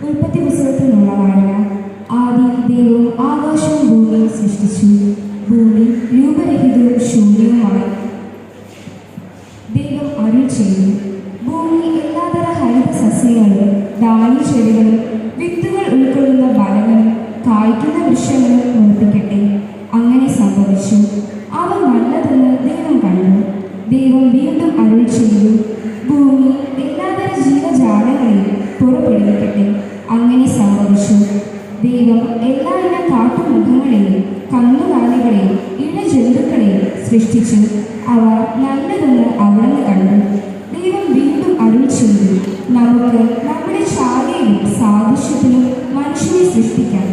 ഉൽപ്പത്തി പുസ്തകത്തിൽ നിന്നുള്ള വായന. ആദ്യം ദൈവം ആകാശവും ഭൂമിയും സൃഷ്ടിച്ചു. ഭൂമി രൂപരഹിതവും ശൂന്യവുമായി. ദൈവം അരുൾ ചെയ്തു, ഭൂമി എല്ലാതര ഹരിത സസ്യങ്ങളും ധാന്യച്ചെടികളും വിത്തുകൾ ഉൾക്കൊള്ളുന്ന ഫലങ്ങളും കായ്ക്കുന്ന വൃക്ഷങ്ങളും മുളപ്പിക്കട്ടെ. അങ്ങനെ സംഭവിച്ചു. അവ നല്ലതെന്ന് ദൈവം കണ്ടു. ദൈവം വീണ്ടും അരുൾ ചെയ്തു, ഭൂമി എല്ലാതര ജീവജാലങ്ങളെയും പുറപ്പെടുവിക്കട്ടെ. അങ്ങനെ സംഭവിച്ചു. ദൈവം എല്ലായിനം കാട്ടുമൃഗങ്ങളെയും കന്നുകാലികളെയും ഇഴജന്തുക്കളെയും സൃഷ്ടിച്ചു. അവ നല്ലതെന്ന് അവിടുന്ന് കണ്ടു. ദൈവം വീണ്ടും അരുൾ ചെയ്തു, നമുക്ക് നമ്മുടെ ഛായയിലും സാദൃശ്യത്തിലും മനുഷ്യനെ സൃഷ്ടിക്കാം.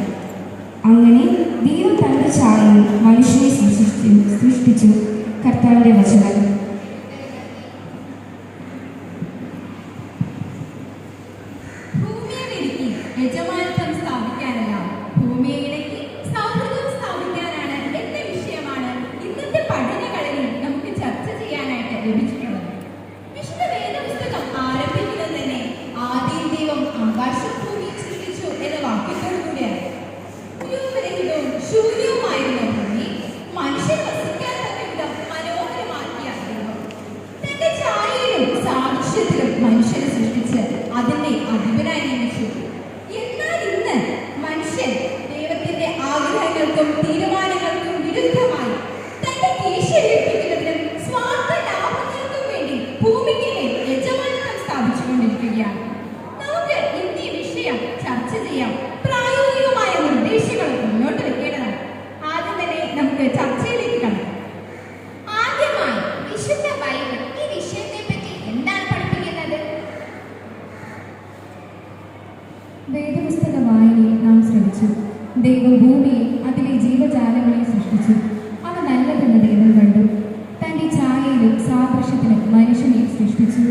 അങ്ങനെ ദൈവം തന്റെ ഛായയിൽ മനുഷ്യനെ സൃഷ്ടിച്ചു. കർത്താവിന്റെ വചനം. മനുഷ്യനെ സൃഷ്ടിച്ച് അതിന്റെ അധിപനായി നിയമിച്ചു. എന്നാൽ ഇന്ന് മനുഷ്യൻ ദൈവത്തിന്റെ ആഗ്രഹങ്ങൾക്കും തീരുമാനങ്ങൾക്കും വിരുദ്ധമായി തന്റെ കീശേൽപ്പിക്കുന്നതിനും സ്വാർത്ഥ ലാഭങ്ങൾക്കും വേണ്ടി ഭൂമിക്ക് മേൽ യജമാനത്വം സ്ഥാപിച്ചുകൊണ്ടിരിക്കുകയാണ്. നമുക്ക് ഇന്ന് ഈ വിഷയം ചർച്ച ചെയ്യാം. പ്രായോഗികമായ നിർദ്ദേശങ്ങൾ മുന്നോട്ട് വെക്കേണ്ടതാണ്. ആദ്യം തന്നെ നമുക്ക് ചർച്ചയിലേക്ക് കടക്കാം. ആദ്യമായി വിശുദ്ധ ബൈബിൾ ഈ വിഷയത്തെ പറ്റി എന്താണ് പഠിപ്പിക്കുന്നത്? വേദപുസ്തക വായനയിൽ നാം ശ്രമിച്ചു. ദൈവം ഭൂമിയെ അതിലെ ജീവജാലങ്ങളെ സൃഷ്ടിച്ചു. അവ നല്ലതെന്ന് ദൈവം കണ്ടു. തന്റെ ഛായയിലും സാദൃശ്യത്തിലും മനുഷ്യനെ സൃഷ്ടിച്ചു.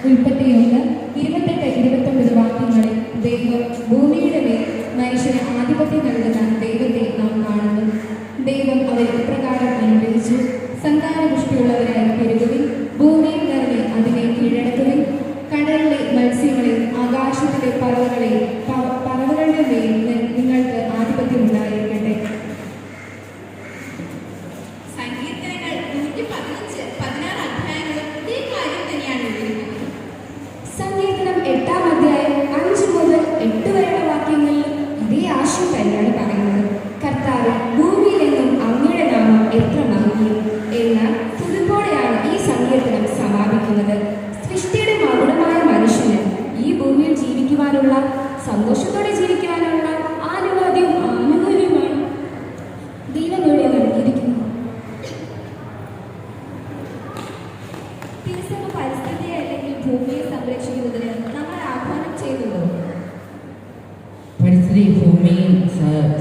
ഉൽപ്പത്തി 1:28-29 വാക്യങ്ങളിൽ ദൈവം ഭൂമിയുടെ മേൽ മനുഷ്യന് ആധിപത്യം നൽകുന്ന ദൈവത്തെ നാം കാണുന്നു. ദൈവം അവരെ ഇപ്രകാരം അനുഗ്രഹിച്ചു, സന്താനപുഷ്ടിയുള്ളവരായി പെരുകുവിൻ, ഭൂമിയിൽ നിറഞ്ഞ് അതിനെ കീഴടക്കുവിൻ, കടലിലെ മത്സ്യങ്ങളെ ആകാശത്തിലെ പറവകളുടെ മേൽ നിങ്ങൾക്ക് ആധിപത്യം ഉണ്ടായിരിക്കട്ടെ. സങ്കീർത്തനങ്ങൾ 115-16 അധ്യായങ്ങളും ഈ കാര്യം തന്നെയാണ് എഴുതിയിരിക്കുന്നത്. സങ്കീർത്തനം 8-ാം അധ്യായം 5 മുതൽ 8 വരെയുള്ള വാക്യങ്ങളിൽ ഇതേ ആശയം തന്നെയാണ് പറയുന്നത്. കർത്താവ്, ഭൂമിയിലെങ്ങും അങ്ങയുടെ നാമം എത്ര മഹനീയം എന്ന തുടിപ്പോടെയാണ് ഈ സങ്കീർത്തനം സമാപിക്കുന്നത്. സൃഷ്ടിയുടെ മകുടമായ മനുഷ്യന് ഈ ഭൂമിയിൽ ജീവിക്കുവാനുള്ള, സന്തോഷത്തോടെ ജീവിക്കുവാനുള്ള ആനുകൂല്യമാണ് ദൈവം ഇവിടെ നൽകിയിരിക്കുന്നത്. തിരുസഭ പരിസ്ഥിതിയെ അല്ലെങ്കിൽ ഭൂമിയെ സംരക്ഷിക്കുന്നതിന് നമ്മൾ ആഹ്വാനം ചെയ്യുന്നുണ്ടോ? പരിസ്ഥിതി ഭൂമിയെ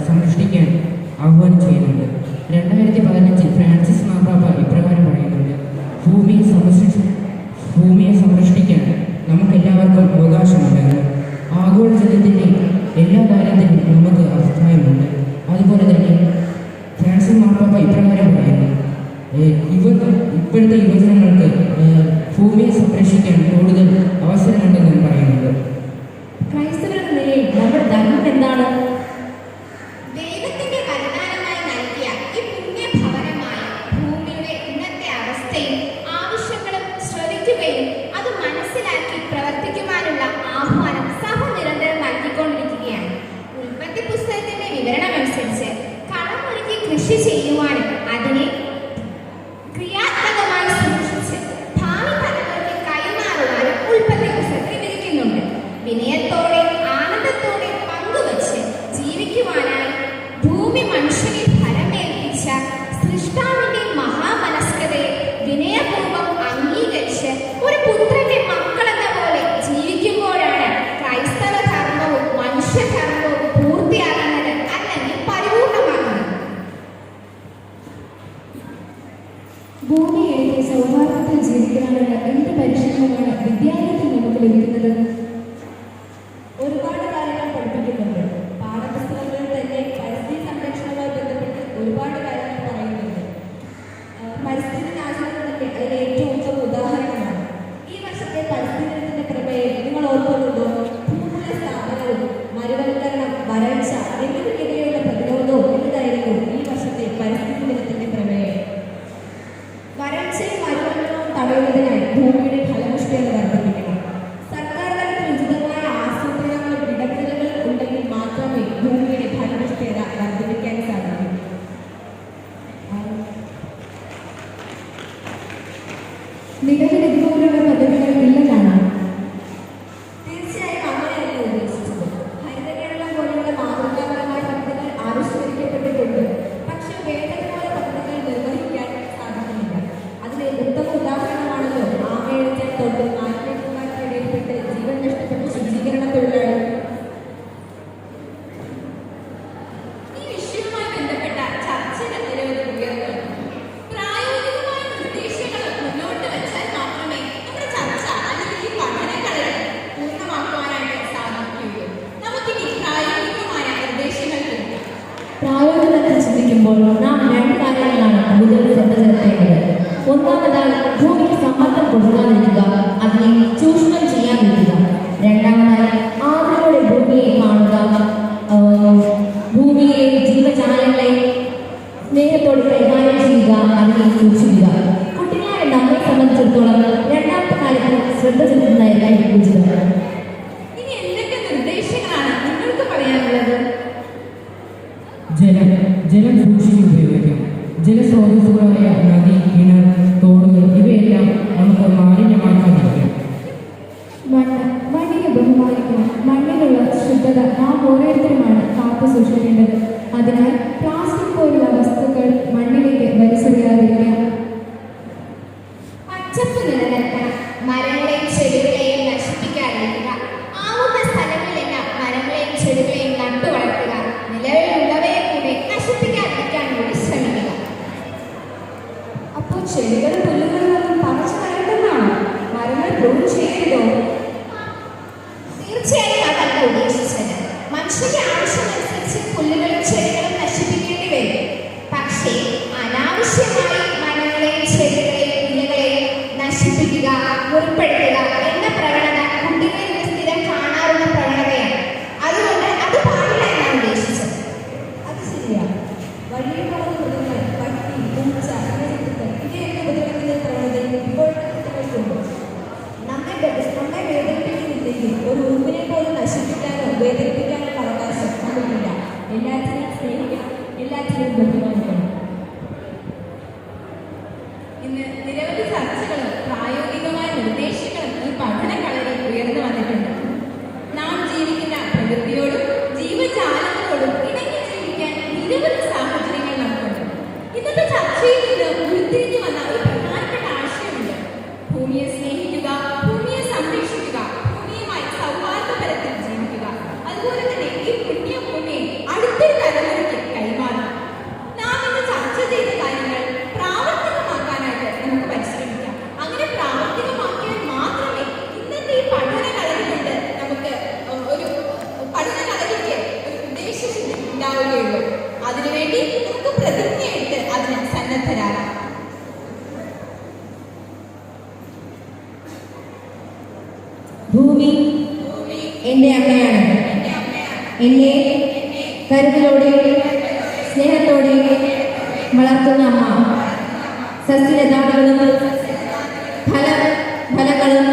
സംരക്ഷിക്കാൻ ആഹ്വാനം ചെയ്യുന്നുണ്ട്. 2015 ഫ്രാൻസിസ് മാർപ്പാപ്പ ഇപ്രകാരം പറയുന്നുണ്ട്, ഭൂമിയെ സംരക്ഷിക്കാൻ നമുക്കെല്ലാവർക്കും അവകാശമുണ്ടെന്ന്. ആഗോളജലത്തിൻ്റെ എല്ലാ കാര്യത്തിലും നമുക്ക് അഭിപ്രായമുണ്ട്. അതുപോലെ തന്നെ ഫ്രാൻസിസ് മാർപ്പാപ്പ ഇപ്രകാരം പറയുന്നു, ഇപ്പോഴത്തെ യുവജനങ്ങൾക്ക് ഭൂമിയെ സംരക്ഷിക്കാൻ കൂടുതൽ അവസരമുണ്ടെന്ന് പറയുന്നുണ്ട്. ക്രൈസ്തവരെന്ന നിലയിൽ നമ്മുടെ ധർമ്മം എന്താണ്? ദൈവത്തിന്റെ വരദാനമായി നൽകിയ ഈ പുണ്യഭവനമായ ഭൂമിയുടെ ഇന്നത്തെ അവസ്ഥയും ആവശ്യങ്ങളും ശ്രവിക്കുകയും അത് മനസ്സിലാക്കി പ്രവർത്തിക്കുവാനുള്ള ആഹ്വാനം സഭ നിരന്തരം നൽകിക്കൊണ്ടിരിക്കുകയാണ്. ഉൽപ്പത്തി പുസ്തകത്തിന്റെ വിവരണമനുസരിച്ച് കളമൊരുക്കി കൃഷി ചെയ്യുവാനും അതിനെ ക്രിയാത്മകമായി സൂക്ഷിച്ച് ഭാവി തലമുറയ്ക്ക് കൈമാറുവാനും ഉൽപ്പത്തി പുസ്തകത്തിൽ വിധിക്കുന്നുണ്ട്. വിനയത്തോടെ ആനന്ദത്തോടെ പങ്കുവച്ച് ജീവിക്കുവാനായി ഭൂമി മനുഷ്യനെ ഫലമേൽപ്പിച്ച സൃഷ്ടാവിന്റെ മഹാമനസ്കതയെ വിനയപൂർവ്വം അംഗീകരിച്ച് ഒരു പുത്രന്റെ മക്കളെന്ന പോലെ ജീവിക്കുമ്പോഴാണ് ക്രൈസ്തവ ധർമ്മവും മനുഷ്യധർമ്മവും പൂർത്തിയാകുന്നത്, അല്ലെങ്കിൽ പരിപൂർണമാകുന്നത്. ഭൂമിയെ സൗഹാർദ്ദത്തിൽ ജീവിക്കാനുള്ള എന്ത് പരിശീലനമാണ് വിദ്യാലയത്തിൽ നമുക്ക് ലഭിക്കുന്നത്? ഒരുപാട് കാര്യങ്ങൾ പഠിപ്പിക്കുന്നുണ്ട്. പാഠപുസ്തകങ്ങളിൽ തന്നെ പരിസ്ഥിതി സംരക്ഷണവുമായി ബന്ധപ്പെട്ട് ഒരുപാട് കാര്യങ്ങൾ പറയുന്നുണ്ട്. പരിസ്ഥിതി നാശനത്തിന്റെ അതിൽ ഏറ്റവും ഉത്തമ ഉദാഹരണമാണ് ഈ വർഷത്തെ പരിസ്ഥിതി ദിനത്തിന്റെ പ്രമേയം. നിങ്ങൾ ഓർക്കുന്നുണ്ടോ? ഭൂമുഖ സ്ഥാപനവും ചിന്തിക്കുമ്പോൾ നാം രണ്ട് കാര്യങ്ങളാണ് കൂടുതൽ ശ്രദ്ധ ചെലുത്തേണ്ടത്. ഒന്നാമതായി ഭൂമിക്ക് സമ്മർദ്ദം കൊടുക്കാതിരിക്കുക, അതിനെ ചൂഷണം ചെയ്യാതിരിക്കുക. രണ്ടാമതായി ആദരവോടെ ഭൂമിയെ കാണുക, ഭൂമിയിലെ ജീവജാലങ്ങളെ സ്നേഹത്തോടെ കൈകാര്യം ചെയ്യുക, അതിനെ സൂക്ഷിക്കുക. കുട്ടികളായ നമ്മെ സംബന്ധിച്ചിടത്തോളം രണ്ടാമത്തെ കാര്യത്തിൽ ശ്രദ്ധ ചെലുത്തുന്നതായിരിക്കും ഉചിതം. ഇനി എന്തൊക്കെ നിർദ്ദേശങ്ങളാണ് നിങ്ങൾക്ക് പറയാനുള്ളത്? ജലം സൂക്ഷിച്ച് ഉപയോഗിക്കാം. ജലസ്രോതസ്സുകളായ നദി, കിണർ, തോടുകൾ ഇവയെല്ലാം നമുക്ക് മാലിന്യമാക്കാതിരിക്കാം. മണ്ണിനെ ബഹുമാനിക്കണം. മണ്ണിലുള്ള ശുദ്ധത നാം ഓരോരുത്തരുമാണ് കാത്തു സൂക്ഷിക്കേണ്ടത്. അതിനാൽ പ്ലാസ്റ്റിക് പോലുള്ള വസ്തുക്കൾ മണ്ണിലേക്ക് വലിച്ചെറിയാതിരിക്കാം. പച്ചപ്പ് നിലനിർത്തണം. മരങ്ങളെയും ചെടികളെയും നശിപ്പിക്കാതിരിക്കുക. ആവുന്ന സ്ഥലങ്ങളിലെല്ലാം മരങ്ങളെയും ചെടികളെയും നട്ടു വളർത്തുക. നിലവിലുള്ളവയെ കൂടെ നശിപ്പിക്കാതിരിക്കാൻ കൂടി ശ്രമിക്കുക. അപ്പോൾ ചെടികൾ പുല്ലുകളൊന്നും പറിച്ചു കളയണ്ടെന്നാണോ? മരങ്ങൾ പ്രൂൺ ചെയ്യരുതോ? തീർച്ചയായും അതല്ല ഉദ്ദേശിച്ചത്. മനുഷ്യന്റെ ആവശ്യമനുസരിച്ച് പുല്ലുകളും ചെടികളും നശിപ്പിക്കേണ്ടി വരും. പക്ഷേ അനാവശ്യമായി മരങ്ങളെയും ചെടികളെയും ഇലകളെയും നശിപ്പിക്കുക, മുറിപ്പെടുത്തുക എന്ന പ്രവണത കുട്ടികളിൽ നിന്ന് സ്ഥിരം കാണാറുള്ള പ്രവണതയാണ്. അതുകൊണ്ട് അത് പാടില്ല എന്നാണ് ഉദ്ദേശിച്ചത്. അത് ശരിയാണ്. വഴിയിൽ വളർന്ന മൃഗങ്ങൾ, പട്ടി, പൂച്ച, ഇഴജന്തുക്കൾ ഇവയൊക്കെ ഉപദ്രവിക്കുന്ന പ്രവണതയിൽ ഇപ്പോഴത്തെ കുട്ടികൾക്കുണ്ട്. നമ്മെ വേദനിപ്പിക്കുന്നില്ലെങ്കിൽ ഒരു ഉറുമ്പിനെ പോലും നശിപ്പിക്കാനോ വേദനിപ്പിക്കാനോ അവകാശം നമുക്കില്ല. എല്ലാത്തിനെയും സ്നേഹിക്കണം, എല്ലാത്തിനെയും ബഹുമാനിക്കണം. ഇന്ന് നിരവധി ചർച്ചകളും പ്രായോഗികമായ നിർദ്ദേശങ്ങളും ഈ പഠനകളരിൽ ഉയർന്നു വന്നിട്ടുണ്ട്. നാം ജീവിക്കുന്ന പ്രകൃതിയോടും ജീവജാലങ്ങളോടും ഇണങ്ങി ജീവിക്കാൻ നിരവധി സാഹചര്യങ്ങൾ നമുക്കുണ്ട്. ഇന്നത്തെ ചർച്ചയിൽ നിന്ന് ഉരുത്തിരിഞ്ഞു വന്ന ഒരു പ്രധാനപ്പെട്ട ആശയമുണ്ട്. ഭൂമിയെ സ്നേഹിക്കുക, ഭൂമിയെ സംരക്ഷിക്കുക, ഭൂമിയുമായി സൗഹാർദ്ദപരത്തിൽ ജീവിക്കുക. അതുപോലെ തന്നെ ഈ പുണ്യ ഭൂമിയെ അടുത്തൊരു തലമുറയ്ക്ക് കൈമാറുക. നാം ഇന്ന് ചർച്ച ചെയ്ത കാര്യങ്ങൾ പ്രാവർത്തികമാക്കാനായിട്ട് നമുക്ക് പരിശ്രമിക്കാം. അങ്ങനെ പ്രാവർത്തികമാക്കിയാൽ മാത്രമേ ഇന്നത്തെ ഈ പഠനകളരി കൊണ്ട് നമുക്ക് ഒരു പഠനകളരിക്ക് ഒരു ഉദ്ദേശം ഉണ്ടാവുകയുള്ളൂ. അതിനുവേണ്ടി നമുക്ക് പ്രതിജ്ഞയെടുത്ത് അതിന് സന്നദ്ധരാകാം. ഭൂമി എൻ്റെ അമ്മയാണ്. എന്നെ കരുതലോടെ സ്നേഹത്തോടെ വളർത്തുന്ന അമ്മ സസ്യലതാകളും ഫലങ്ങളും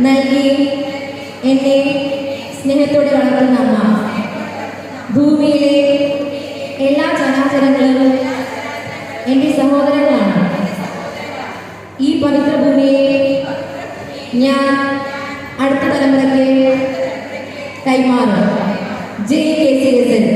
നൽകി എന്നെ സ്നേഹത്തോടെ വളർത്തുന്ന അമ്മ ഭൂമിയിലെ എല്ലാ ചരാചരങ്ങളും എൻ്റെ സഹോദരങ്ങളാണ്. ഈ പവിത്ര ഭൂമിയെ ഞാൻ അടുത്ത തലമുറയ്ക്ക് കൈമാറും. JKCSN.